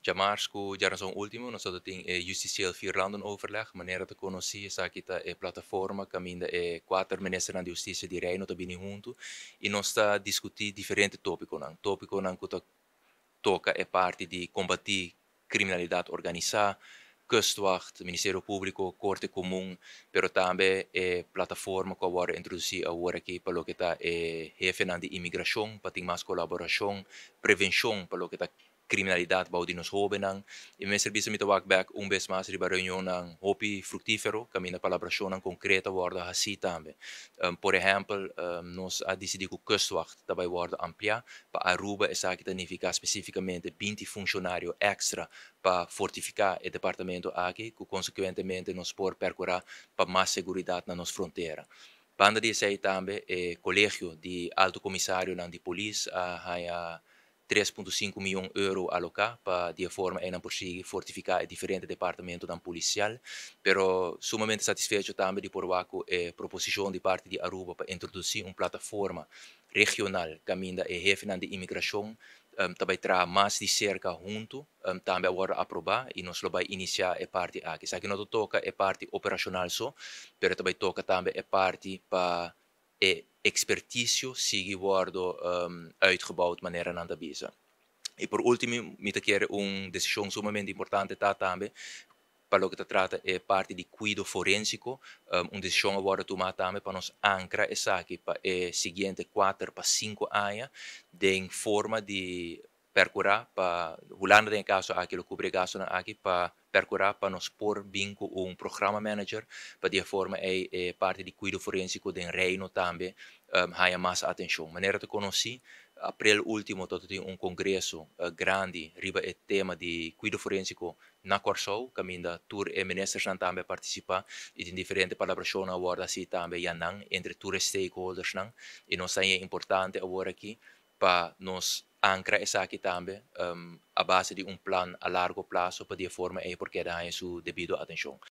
Jamarsko, já razão último, nós só tem justicieel Vierlanden overleg, maneira de conhecer, essa aqui tá plataforma, caminha quatro ministros da justiça de Reino também junto, e nós está discutir diferentes tópicos, não? Tópico não que toca é parte de combater criminalidade organizada, Kustwacht, Ministério Público, Corte Comum, pero também plataforma que agora introduzir agora aqui para o que está jefe de imigração, para ter mais colaboração, prevenção para o que está criminalidade para os jovens. E meu serviço me toca back vez mais riba reunião ng hopi fructífero, kami na colaboração concreta worden assim também. Por exemplo, nós a decidir que o Kustwacht também worden ampliar, para Aruba essa que significa especificamente 20 funcionários extra para fortificar o departamento aqui, que consequentemente nos pode percorrer para mais segurança na nossa fronteira. Banda disso aí também, o colégio de alto comissário de polícia a 3,5 milhões de euros alocar para de forma em prosseguir fortificar o diferente departamento da policial, pero sumamente satisfeito também de por a proposição de parte de Aruba para introduzir uma plataforma regional caminho e jefe de imigração também terá mais de cerca junto, também agora aprovar e nós vai iniciar a parte aqui. Isso aqui não toca a parte operacional só, mas também toca também a parte para expertise sigue worden uitgebouwd maneira nanda bisa. E por último, me quer uma decisão sumamente importante também, para o que se trata é parte de cuido forensico, uma decisão agora tomada também para nós ancrar essa aqui para o seguinte 4 para 5 anos, de forma de percurar para, rolando em caso aquilo que o caso aqui para percurar para nós pôr vinco um programa manager, para de forma é parte de cuido forensico de reino também, há mais atenção. Maneira de conhecer, abril último, todo tem um congresso grande, riba o tema de cuido forensico na Corsou, caminda tour e ministers nan também participar e tem diferentes colaborações agora assim também já não entre tour stakeholders não e nós é importante agora aqui para nós ancrar essa aqui também a base de um plano a largo prazo para de forma é porque dá sua devida atenção.